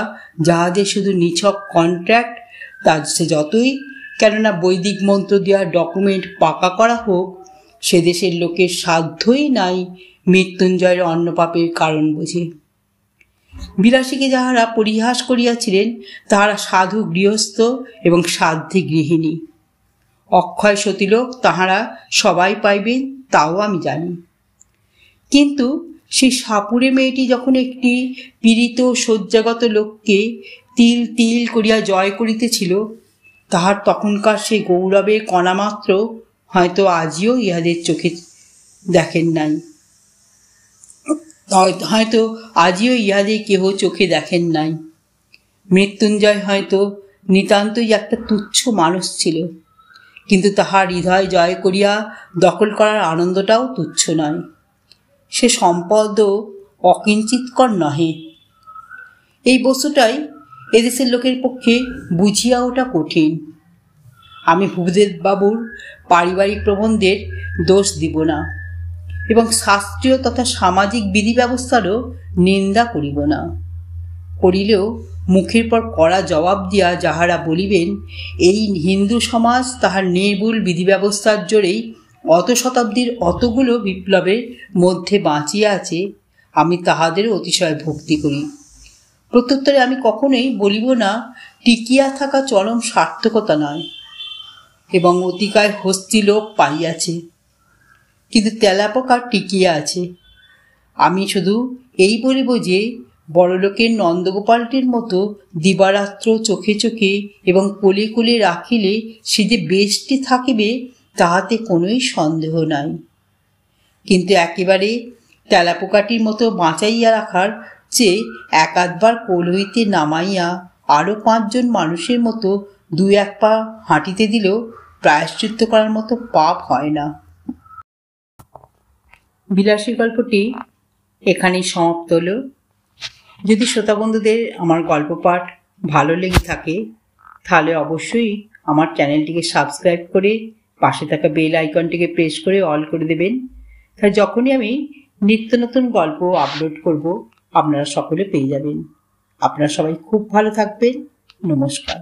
যাহাদের শুধু নিছক কন্ট্রাক্ট, তার সে যতই কেননা বৈদিক মন্ত্র দেওয়া ডকুমেন্ট পাকা করা হোক, সে দেশের লোকের সাধ্যই নাই মৃত্যুঞ্জয়ের অন্নপাপের কারণ বুঝে। বিলাসীকে যাহারা পরিহাস করিয়াছিলেন, তাহারা সাধু গৃহস্থ এবং সাধ্যী গৃহিণী। অক্ষয় সতীলোক তাহারা সবাই পাইবেন, তাও আমি জানি। কিন্তু সেই সাপুড়ে মেয়েটি যখন একটি পীড়িত শয্যাগত লোককে তিল তিল করিয়া জয় করিতেছিল, তাহার তখনকার সেই গৌরবের কণামাত্র হয়তো আজিও ইহাদের চোখে দেখেন নাই, হয়তো আজিও ইহাদের কেহ চোখে দেখেন নাই। মৃত্যুঞ্জয় হয়তো নিতান্তই একটা তুচ্ছ মানুষ ছিল, কিন্তু তাহার হৃদয় জয় করিয়া দখল করার আনন্দটাও তুচ্ছ নয়। সে সম্পদও অকিঞ্চিৎকর নহে। এই বস্তুটাই এদেশের লোকের পক্ষে বুঝিয়া ওঠা কঠিন। আমি ভূদেববাবুর পারিবারিক প্রবন্ধের দোষ দিব না এবং শাস্ত্রীয় তথা সামাজিক বিধি ব্যবস্থারও নিন্দা করিব না। করিলেও মুখের পর কড়া জবাব দিয়া যাহারা বলিবেন এই হিন্দু সমাজ তাহার নির্ভুল বিধি ব্যবস্থার জোরেই অত শতাব্দীর অতগুলো বিপ্লবের মধ্যে বাঁচিয়া আছে, আমি তাহাদের অতিশয় ভক্তি করি। প্রত্যুত্তরে আমি কখনোই বলিব না টিকিয়া থাকা চরম সার্থকতা নয় এবং অতিকায় হস্তি লোক পাইয়াছে, কিন্তু তেলাপোকা টিকিয়া আছে। আমি শুধু এই বলিব যে বড়লোকের নন্দগোপালটির মতো দিবারাত্র চোখে চোখে এবং কোলে কোলে রাখিলে সে যে বেশটি থাকিবে তাহাতে কোনোই সন্দেহ নাই, কিন্তু একেবারে তেলাপোকাটির মতো বাঁচাইয়া রাখার চেয়ে এক আধবার কোল হইতে নামাইয়া আরও 5 জন মানুষের মতো 2-1 পা হাঁটিতে দিলেও প্রায়শ্চিত্ত করার মতো পাপ হয় না। বিলাসী গল্পটি এখানেই সমাপ্ত হলো। যদি শ্রোতা বন্ধুদের আমার গল্প পাঠ ভালো লেগে থাকে তাহলে অবশ্যই আমার চ্যানেলটিকে সাবস্ক্রাইব করে পাশে থাকা বেল আইকনটিকে প্রেস করে অল করে দেবেন। তাহলে যখনই আমি নিত্য নতুন গল্প আপলোড করব আপনারা সকলে পেয়ে যাবেন। আপনারা সবাই খুব ভালো থাকবেন। নমস্কার।